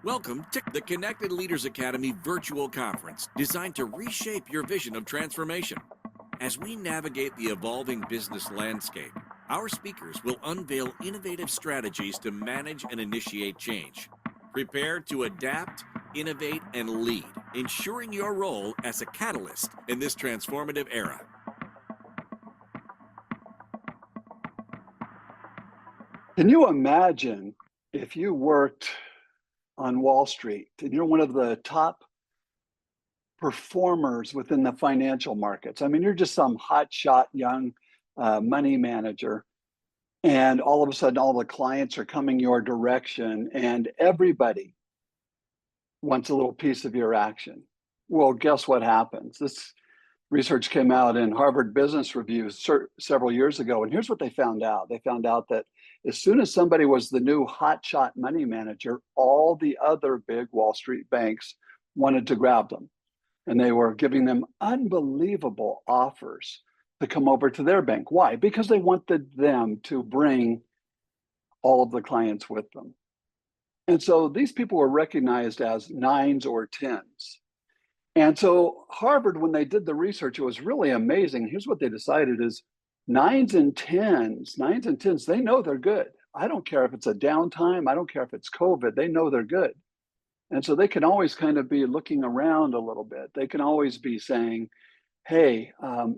Welcome to the Connected Leaders Academy virtual conference designed to reshape your vision of transformation. As we navigate the evolving business landscape, our speakers will unveil innovative strategies to manage and initiate change. Prepare to adapt, innovate, and lead, ensuring your role as a catalyst in this transformative era. Can you imagine if you worked on Wall Street and you're one of the top performers within the financial markets? I mean, you're just some hotshot young money manager, and all of a sudden, all the clients are coming your direction, and everybody wants a little piece of your action. Well, guess what happens? This research came out in Harvard Business Review several years ago, and here's what they found out. They found out that as soon as somebody was the new hotshot money manager, all the other big Wall Street banks wanted to grab them. And they were giving them unbelievable offers to come over to their bank. Why? Because they wanted them to bring all of the clients with them. And so these people were recognized as nines or tens. And so Harvard, when they did the research, it was really amazing. Here's what they decided is nines and tens, they know they're good. I don't care if it's a downtime. I don't care if it's COVID. They know they're good. And so they can always kind of be looking around a little bit. They can always be saying, hey,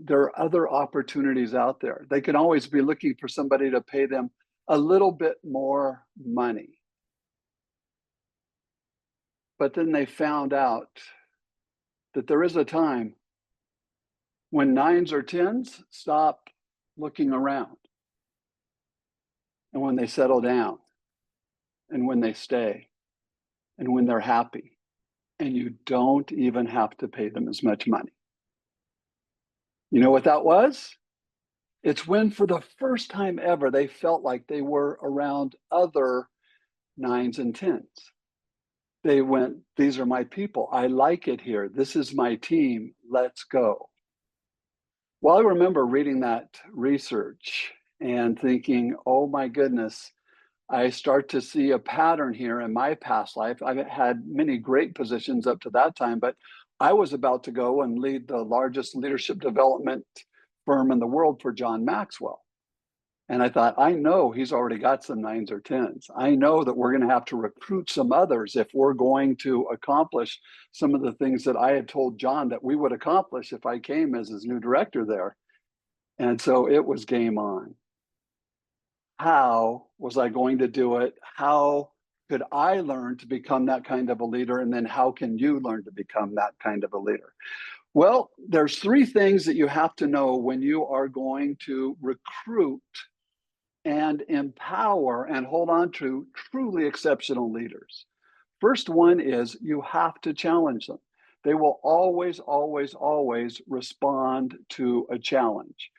there are other opportunities out there. They can always be looking for somebody to pay them a little bit more money. But then they found out that there is a time when nines or tens stop looking around, and when they settle down, and when they stay, and when they're happy, and you don't even have to pay them as much money. You know what that was? It's when for the first time ever, they felt like they were around other nines and tens. They went, these are my people. I like it here. This is my team. Let's go. Well, I remember reading that research and thinking, oh my goodness, I start to see a pattern here in my past life. I've had many great positions up to that time, but I was about to go and lead the largest leadership development firm in the world for John Maxwell. And I thought, I know he's already got some nines or tens. I know that we're going to have to recruit some others if we're going to accomplish some of the things that I had told John that we would accomplish if I came as his new director there. And so it was game on. How was I going to do it? How could I learn to become that kind of a leader? And then how can you learn to become that kind of a leader? Well, there's three things that you have to know when you are going to recruit and empower and hold on to truly exceptional leaders. First one is you have to challenge them. They will always, always, always respond to a challenge.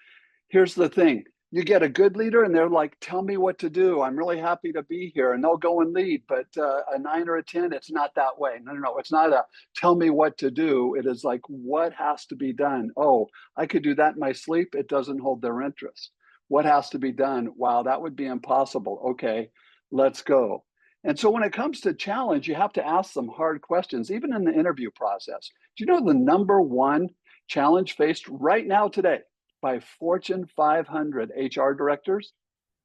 Here's the thing. You get a good leader and they're like, tell me what to do. I'm really happy to be here. And they'll go and lead. But a 9 or a 10, it's not that way. No. It's not a tell me what to do. It is like, what has to be done? Oh, I could do that in my sleep. It doesn't hold their interest. What has to be done? Wow, that would be impossible. Okay, let's go. And so when it comes to challenge, you have to ask some hard questions, even in the interview process. Do you know the number one challenge faced right now today by Fortune 500 HR directors?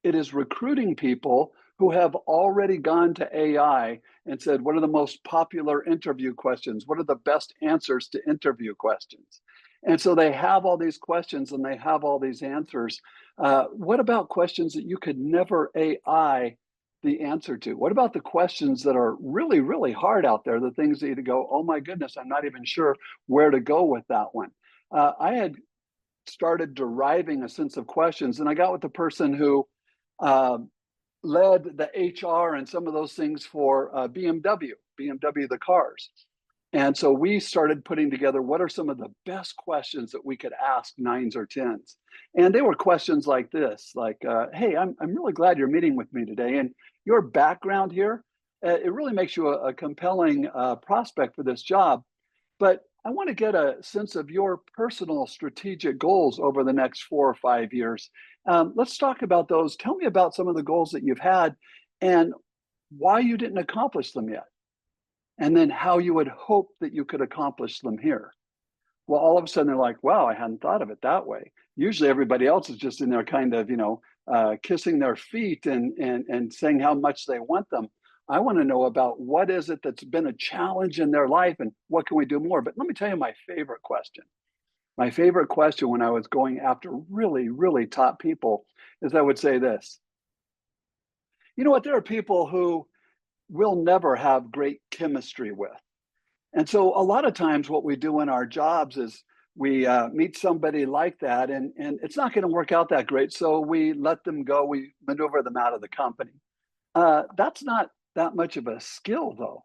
It is recruiting people who have already gone to AI and said, what are the most popular interview questions? What are the best answers to interview questions? And so they have all these questions and they have all these answers. What about questions that you could never AI the answer to? What about the questions that are really, really hard out there? The things that you go, oh my goodness, I'm not even sure where to go with that one. I had started deriving a sense of questions, and I got with the person who led the HR and some of those things for BMW, the cars. And so we started putting together what are some of the best questions that we could ask nines or tens. And they were questions like this, like, hey, I'm really glad you're meeting with me today. And your background here, it really makes you a compelling prospect for this job. But I want to get a sense of your personal strategic goals over the next 4 or 5 years. Let's talk about those. Tell me about some of the goals that you've had and why you didn't accomplish them yet. and then how you would hope that you could accomplish them here. Well, all of a sudden they're like, wow, I hadn't thought of it that way. Usually everybody else is just in there kind of, kissing their feet and saying how much they want them. I want to know about what is it that's been a challenge in their life and what can we do more? But let me tell you my favorite question. My favorite question when I was going after really, really top people is I would say this. You know what? There are people who we'll never have great chemistry with. And so a lot of times what we do in our jobs is we meet somebody like that and it's not going to work out that great. So we let them go. We maneuver them out of the company. That's not that much of a skill though.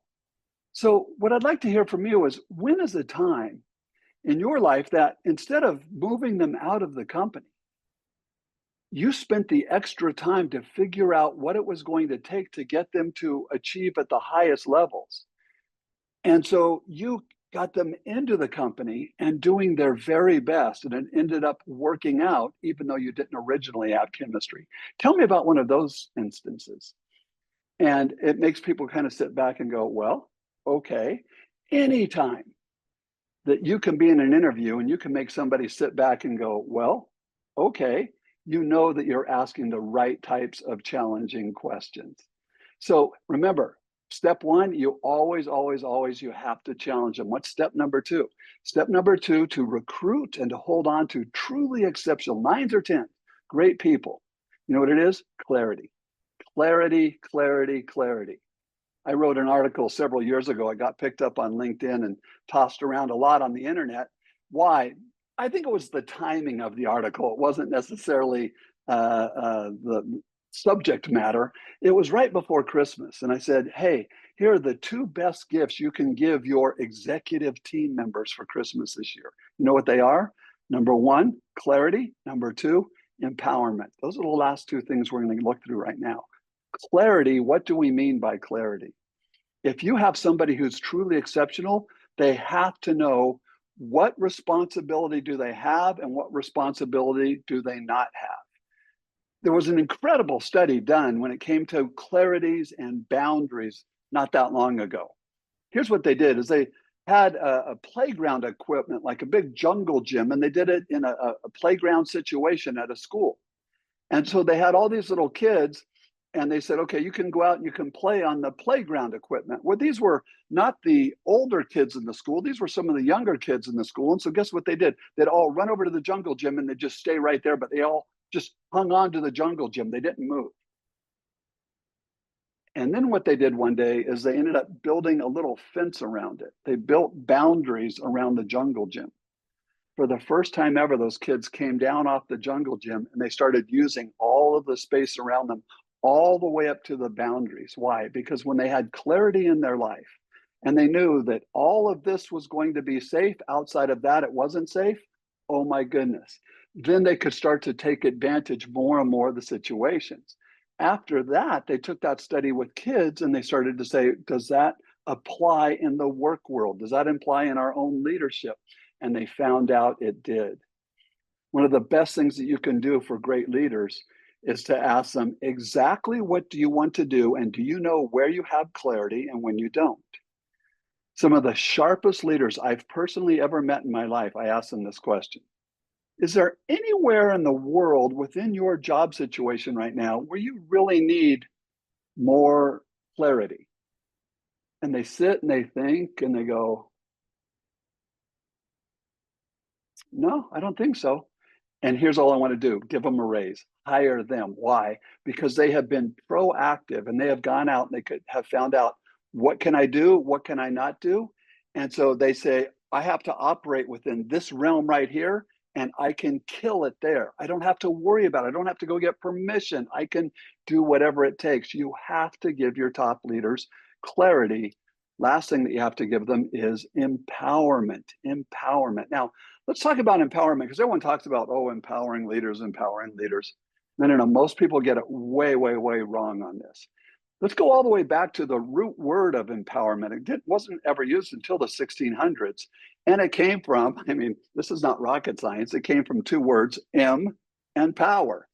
So what I'd like to hear from you is when is a time in your life that instead of moving them out of the company, you spent the extra time to figure out what it was going to take to get them to achieve at the highest levels. And so you got them into the company and doing their very best, and it ended up working out, even though you didn't originally have chemistry. Tell me about one of those instances. And it makes people kind of sit back and go, well, okay, anytime that you can be in an interview and you can make somebody sit back and go, well, okay, you know that you're asking the right types of challenging questions. So remember, step one, you always, always, always, you have to challenge them. What's step number two? Step number two, to recruit and to hold on to truly exceptional 9s or 10s, great people. You know what it is? Clarity, clarity, clarity, clarity. I wrote an article several years ago. It got picked up on LinkedIn and tossed around a lot on the internet. Why? I think it was the timing of the article. It wasn't necessarily the subject matter. It was right before Christmas. And I said, hey, here are the 2 best gifts you can give your executive team members for Christmas this year. You know what they are? Number 1, clarity. Number 2, empowerment. Those are the last 2 things we're going to look through right now. Clarity, what do we mean by clarity? If you have somebody who's truly exceptional, they have to know what responsibility do they have and what responsibility do they not have. There was an incredible study done when it came to clarities and boundaries not that long ago. Here's what they did is they had a playground equipment, like a big jungle gym, and they did it in a playground situation at a school. And so they had all these little kids and they said, okay, you can go out and you can play on the playground equipment. Well, these were not the older kids in the school. These were some of the younger kids in the school. And so guess what they did? They'd all run over to the jungle gym and they'd just stay right there, but they all just hung on to the jungle gym. They didn't move. And then what they did one day is they ended up building a little fence around it. They built boundaries around the jungle gym. For the first time ever, those kids came down off the jungle gym and they started using all of the space around them all the way up to the boundaries. Why? Because when they had clarity in their life and they knew that all of this was going to be safe, outside of that, it wasn't safe. Oh my goodness. Then they could start to take advantage more and more of the situations. After that, they took that study with kids and they started to say, does that apply in the work world? Does that apply in our own leadership? And they found out it did. One of the best things that you can do for great leaders is to ask them exactly what do you want to do and do you know where you have clarity and when you don't. Some of the sharpest leaders I've personally ever met in my life, I asked them this question. Is there anywhere in the world within your job situation right now where you really need more clarity? And they sit and they think and they go, no, I don't think so. And here's all I want to do, give them a raise, hire them. Why? Because they have been proactive and they have gone out and they could have found out what can I do? What can I not do? And so they say, I have to operate within this realm right here and I can kill it there. I don't have to worry about it. I don't have to go get permission. I can do whatever it takes. You have to give your top leaders clarity. Last thing that you have to give them is empowerment. Empowerment. Now, let's talk about empowerment because everyone talks about, oh, empowering leaders, empowering leaders. No. Most people get it way, way, way wrong on this. Let's go all the way back to the root word of empowerment. It wasn't ever used until the 1600s. And it came from, this is not rocket science. It came from 2 words, em and power.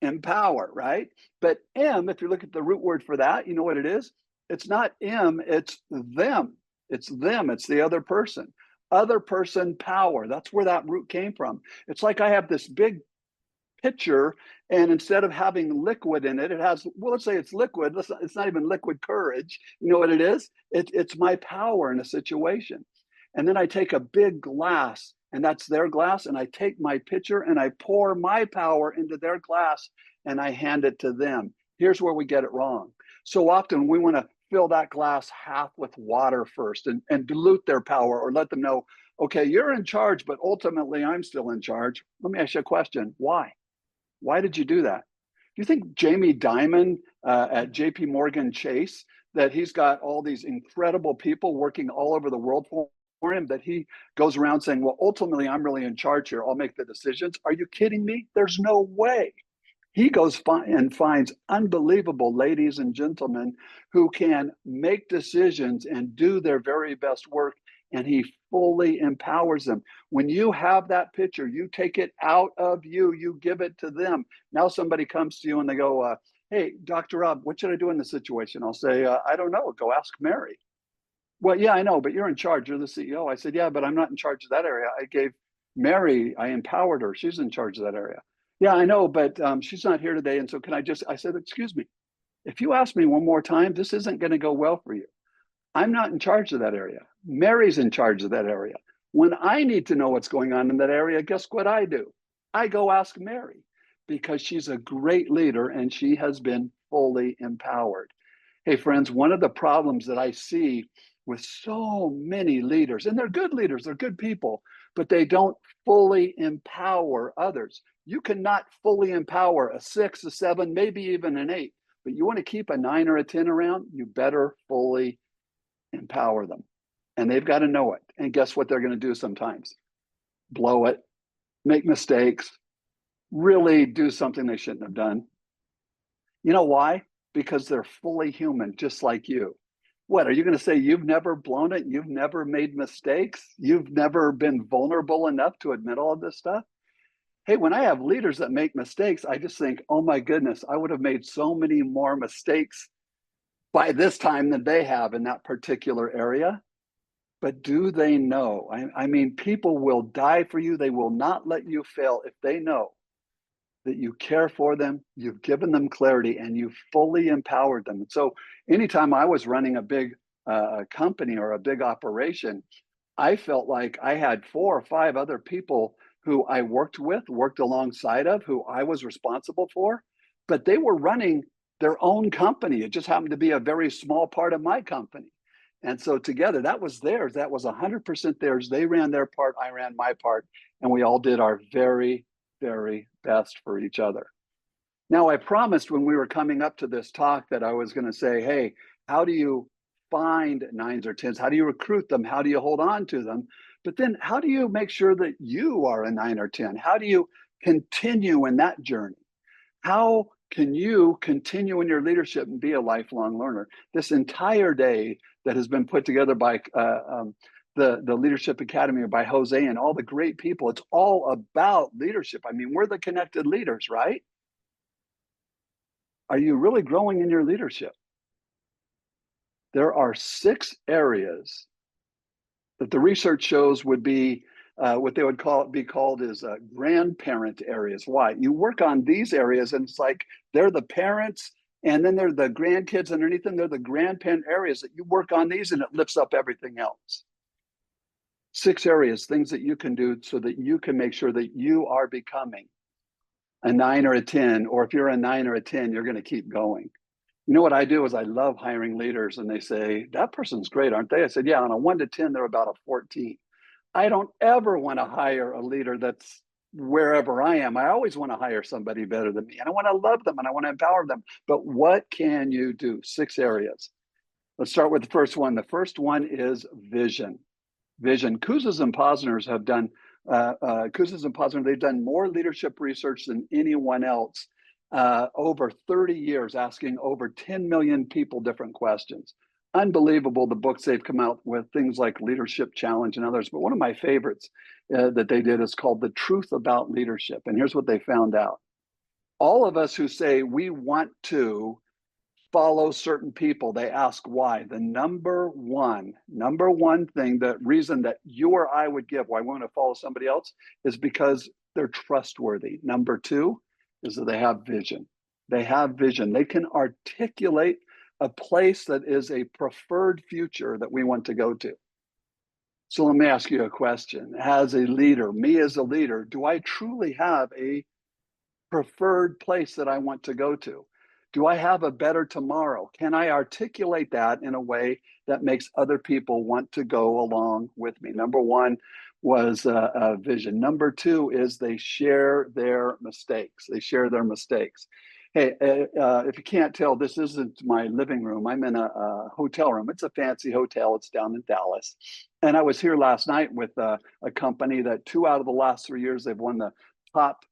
Empower, right? But em, if you look at the root word for that, you know what it is? It's not em, it's them. It's them, it's the other person. Other person power. That's where that root came from. It's like I have this big pitcher, and instead of having liquid in it, it has, well, let's say it's liquid. It's not even liquid courage. You know what it is? It's my power in a situation. And then I take a big glass, and that's their glass, and I take my pitcher and I pour my power into their glass and I hand it to them. Here's where we get it wrong. So often we want to fill that glass half with water first and dilute their power, or let them know, okay, you're in charge, but ultimately I'm still in charge. Let me ask you a question. Why? Why did you do that? Do you think Jamie Dimon at JP Morgan Chase, that he's got all these incredible people working all over the world for him, that he goes around saying, well, ultimately, I'm really in charge here. I'll make the decisions. Are you kidding me? There's no way. He goes and finds unbelievable ladies and gentlemen who can make decisions and do their very best work, and he fully empowers them. When you have that picture, you take it out of you, you give it to them. Now somebody comes to you and they go, hey, Dr. Rob, what should I do in this situation? I'll say, I don't know, go ask Mary. Well, yeah, I know, but you're in charge, you're the CEO. I said, yeah, but I'm not in charge of that area. I gave Mary, I empowered her, she's in charge of that area. Yeah, I know, but she's not here today. And so I said, excuse me, if you ask me one more time, this isn't going to go well for you. I'm not in charge of that area. Mary's in charge of that area. When I need to know what's going on in that area, guess what I do? I go ask Mary, because she's a great leader and she has been fully empowered. Hey, friends, one of the problems that I see with so many leaders, and they're good leaders, they're good people, but they don't fully empower others. You cannot fully empower a 6, a 7, maybe even an 8, but you want to keep a 9 or a 10 around, you better fully empower them. And they've got to know it. And guess what they're going to do sometimes? Blow it, make mistakes, really do something they shouldn't have done. You know why? Because they're fully human, just like you. What, are you going to say you've never blown it? You've never made mistakes? You've never been vulnerable enough to admit all of this stuff? Hey, when I have leaders that make mistakes, I just think, oh my goodness, I would have made so many more mistakes by this time than they have in that particular area. But do they know? I mean, people will die for you. They will not let you fail if they know that you care for them, you've given them clarity, and you've fully empowered them. And so anytime I was running a big company or a big operation, I felt like I had 4 or 5 other people who I worked with, worked alongside of, who I was responsible for, but they were running their own company. It just happened to be a very small part of my company. And so together, that was theirs. That was 100% theirs. They ran their part, I ran my part, and we all did our very, very best for each other. Now, I promised when we were coming up to this talk that I was going to say, hey, how do you find 9s or 10s? How do you recruit them? How do you hold on to them? But then how do you make sure that you are a 9 or 10? How do you continue in that journey? How can you continue in your leadership and be a lifelong learner? This entire day that has been put together by the Leadership Academy by Jose and all the great people, it's all about leadership. I mean, we're the connected leaders, right? Are you really growing in your leadership? There are 6 areas that the research shows would be what they would be called is grandparent areas. Why? You work on these areas and it's like they're the parents and then they're the grandkids underneath them. They're the grandparent areas that you work on these and it lifts up everything else. 6 areas, things that you can do so that you can make sure that you are becoming a 9 or a 10, or if you're a 9 or a 10, you're going to keep going. You know what I do is I love hiring leaders and they say, that person's great, aren't they? I said, yeah, on a 1 to 10, they're about a 14. I don't ever want to hire a leader that's wherever I am. I always want to hire somebody better than me and I want to love them and I want to empower them. But what can you do? 6 areas. Let's start with the first one. The first one is vision. Vision. Kouzes and Posner's have done, Kouzes and Posner, they've done more leadership research than anyone else. Over 30 years, asking over 10 million people different questions. Unbelievable, the books they've come out with, things like Leadership Challenge and others. But one of my favorites that they did is called The Truth About Leadership. And here's what they found out. All of us who say we want to follow certain people. They ask why. The number one thing, the reason that you or I would give why we want to follow somebody else is because they're trustworthy. Number two is that they have vision. They have vision. They can articulate a place that is a preferred future that we want to go to. So let me ask you a question. As a leader, me as a leader, do I truly have a preferred place that I want to go to? Do I have a better tomorrow? Can I articulate that in a way that makes other people want to go along with me? Number one was a vision. Number two is they share their mistakes. They share their mistakes. Hey, if you can't tell, this isn't my living room. I'm in a hotel room. It's a fancy hotel. It's down in Dallas. And I was here last night with a company that 2 out of the last 3 years, they've won the top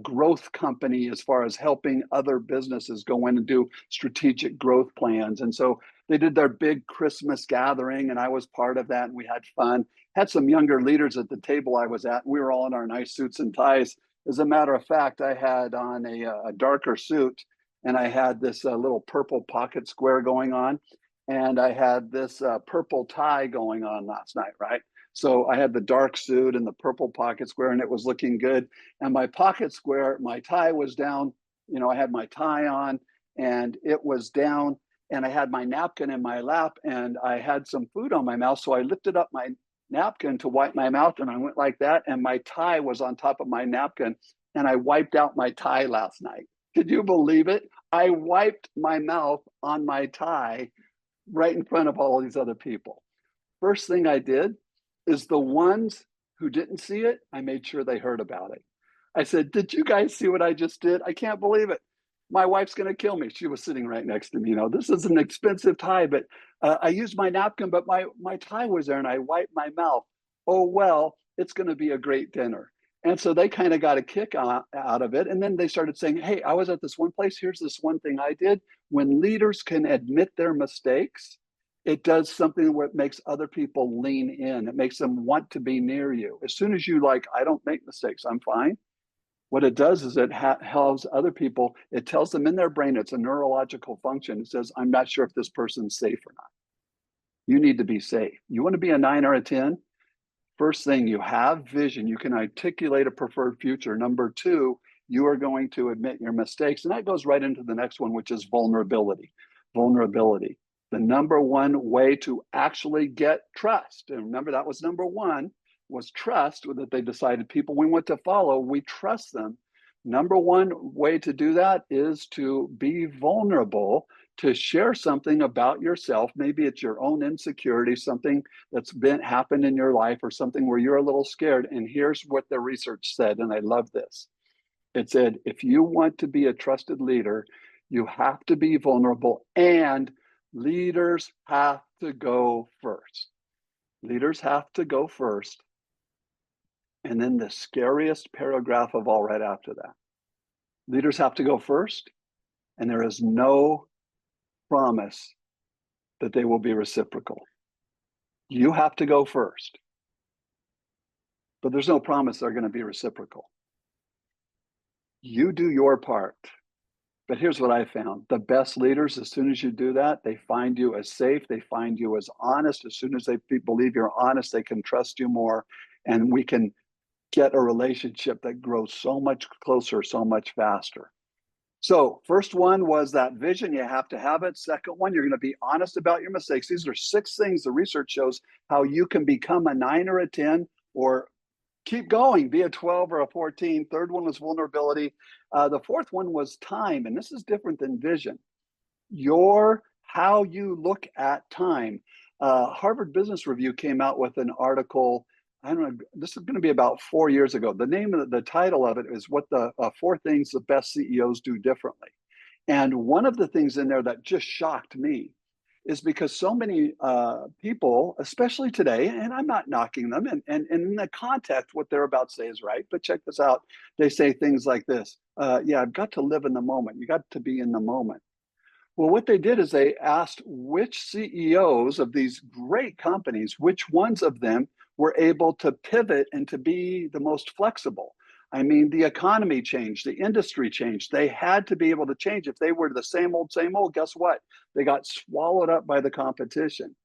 growth company as far as helping other businesses go in and do strategic growth plans. And so they did their big Christmas gathering, and I was part of that, and we had fun. Had some younger leaders at the table I was at, and we were all in our nice suits and ties. As a matter of fact, I had on a darker suit, and I had this little purple pocket square going on, and I had this purple tie going on last night, right? So I had the dark suit and the purple pocket square, and it was looking good. And my pocket square, my tie was down. You know, I had my tie on and it was down, and I had my napkin in my lap, and I had some food on my mouth. So I lifted up my napkin to wipe my mouth, and I went like that. And my tie was on top of my napkin, and I wiped out my tie last night. Could you believe it? I wiped my mouth on my tie right in front of all these other people. First thing I did is the ones who didn't see it, I made sure they heard about it. I said, did you guys see what I just did? I can't believe it. My wife's going to kill me. She was sitting right next to me. You know, this is an expensive tie, but I used my napkin, but my tie was there, and I wiped my mouth. Oh, well, it's going to be a great dinner. And so they kind of got a kick out of it. And then they started saying, hey, I was at this one place. Here's this one thing I did. When leaders can admit their mistakes, it does something where it makes other people lean in. It makes them want to be near you. As soon as you I don't make mistakes, I'm fine. What it does is it helps other people. It tells them in their brain, it's a neurological function. It says, I'm not sure if this person's safe or not. You need to be safe. You want to be a 9 or a 10? First thing, you have vision. You can articulate a preferred future. Number two, you are going to admit your mistakes. And that goes right into the next one, which is vulnerability. Vulnerability. The number one way to actually get trust, and remember that was number one, was trust, that they decided people we want to follow, we trust them. Number one way to do that is to be vulnerable, to share something about yourself. Maybe it's your own insecurity, something that's happened in your life, or something where you're a little scared. And here's what the research said, and I love this. It said, if you want to be a trusted leader, you have to be vulnerable, and leaders have to go first. Leaders have to go first. And then the scariest paragraph of all right after that. Leaders have to go first, and there is no promise that they will be reciprocal. You have to go first, but there's no promise they're going to be reciprocal. You do your part. But here's what I found. The best leaders, as soon as you do that, they find you as safe. They find you as honest. As soon as they believe you're honest, they can trust you more. And we can get a relationship that grows so much closer, so much faster. So first one was that vision. You have to have it. Second one, you're going to be honest about your mistakes. These are 6 things the research shows how you can become a 9 or a 10, or keep going, be a 12 or a 14. Third one was vulnerability. The fourth one was time, and this is different than vision. How you look at time. Harvard Business Review came out with an article, I don't know, this is going to be about 4 years ago. The title of it is what the 4 things the best CEOs do differently. And one of the things in there that just shocked me is because so many people, especially today, and I'm not knocking them, and in the context, what they're about to say is right, but check this out. They say things like this, yeah, I've got to live in the moment. You got to be in the moment. Well, what they did is they asked which CEOs of these great companies, which ones of them were able to pivot and to be the most flexible. I mean, the economy changed, the industry changed. They had to be able to change. If they were the same old, guess what? They got swallowed up by the competition.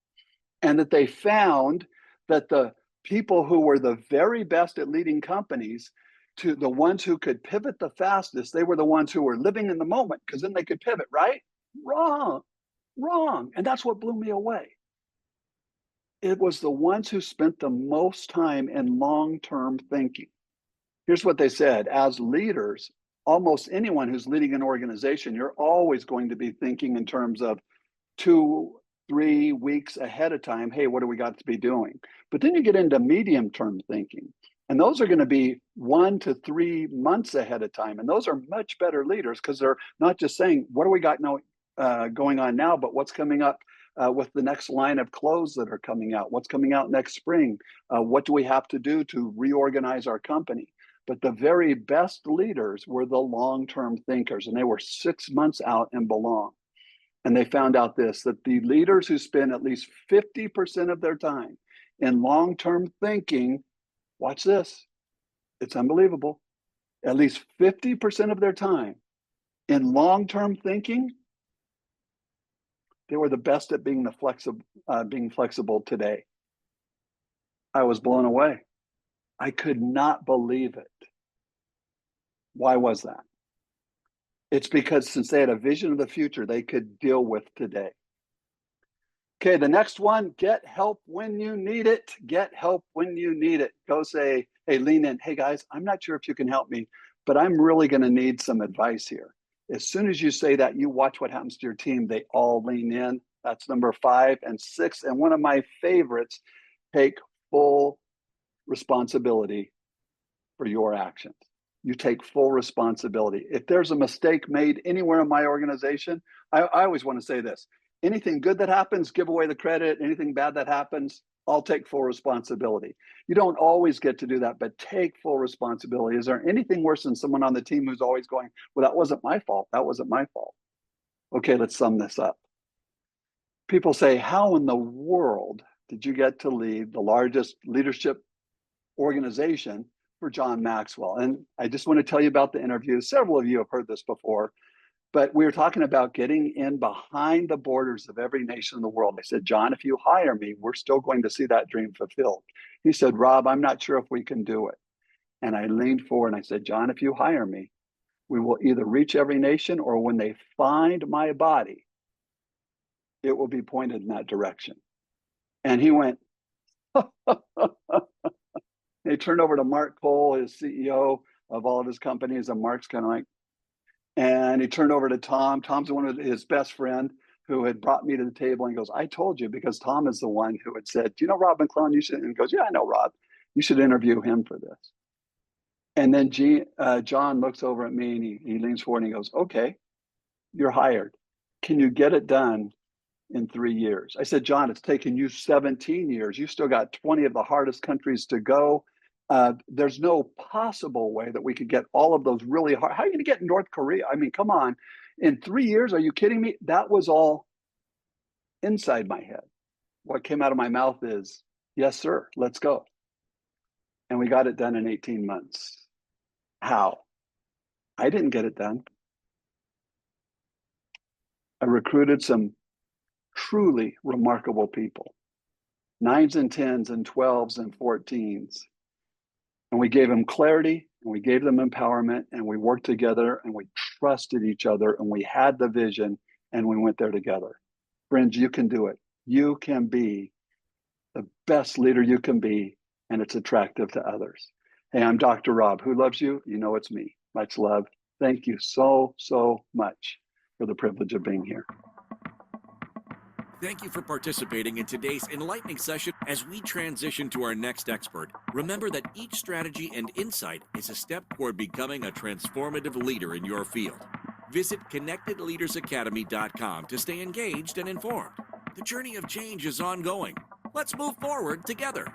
And that they found that the people who were the very best at leading companies, to the ones who could pivot the fastest, they were the ones who were living in the moment, because then they could pivot, right? Wrong, wrong. And that's what blew me away. It was the ones who spent the most time in long-term thinking. Here's what they said: as leaders, almost anyone who's leading an organization, you're always going to be thinking in terms of 2-3 weeks ahead of time. Hey, what do we got to be doing? But then you get into medium-term thinking, and those are going to be 1 to 3 months ahead of time. And those are much better leaders, because they're not just saying, what do we got now, going on now, but what's coming up with the next line of clothes that are coming out, what's coming out next spring, what do we have to do to reorganize our company. But the very best leaders were the long-term thinkers, and they were 6 months out and belong. And they found out this, that the leaders who spend at least 50% of their time in long-term thinking, watch this, it's unbelievable, at least 50% of their time in long-term thinking, they were the best at being flexible today. I was blown away. I could not believe it. Why was that? It's because since they had a vision of the future, they could deal with today. Okay, the next one, get help when you need it. Get help when you need it. Go say, hey, lean in. Hey guys, I'm not sure if you can help me, but I'm really going to need some advice here. As soon as you say that, you watch what happens to your team. They all lean in. That's number 5 and 6. And one of my favorites, take full responsibility for your actions. You take full responsibility. If there's a mistake made anywhere in my organization, I always want to say this: anything good that happens, give away the credit. Anything bad that happens, I'll take full responsibility. You don't always get to do that, but take full responsibility. Is there anything worse than someone on the team who's always going, well, that wasn't my fault. That wasn't my fault. Okay, let's sum this up. People say, how in the world did you get to lead the largest leadership organization for John Maxwell? And I just want to tell you about the interview. Several of you have heard this before, but we were talking about getting in behind the borders of every nation in the world. I said, John, if you hire me, we're still going to see that dream fulfilled. He said, Rob, I'm not sure if we can do it. And I leaned forward and I said, John, if you hire me, we will either reach every nation, or when they find my body, it will be pointed in that direction. And he went, They turned over to Mark Cole, his CEO of all of his companies, and Mark's kind of like, and he turned over to Tom. Tom's one of his best friend who had brought me to the table, and he goes, I told you, because Tom is the one who had said, do you know Rob McCleland? You should, and he goes, yeah, I know Rob. You should interview him for this. And then John looks over at me and he leans forward and he goes, okay, you're hired. Can you get it done in 3 years? I said, John, it's taken you 17 years. You still got 20 of the hardest countries to go. There's no possible way that we could get all of those really hard. How are you going to get North Korea? I mean, come on. In 3 years, are you kidding me? That was all inside my head. What came out of my mouth is, yes, sir, let's go. And we got it done in 18 months. How? I didn't get it done. I recruited some truly remarkable people, 9s and 10s and 12s and 14s. And we gave them clarity, and we gave them empowerment, and we worked together, and we trusted each other, and we had the vision, and we went there together. Friends, you can do it. You can be the best leader you can be, and it's attractive to others. Hey, I'm Dr. Rob. Who loves you? You know it's me. Much love. Thank you so, so much for the privilege of being here. Thank you for participating in today's enlightening session. As we transition to our next expert, remember that each strategy and insight is a step toward becoming a transformative leader in your field. Visit connectedleadersacademy.com to stay engaged and informed. The journey of change is ongoing. Let's move forward together.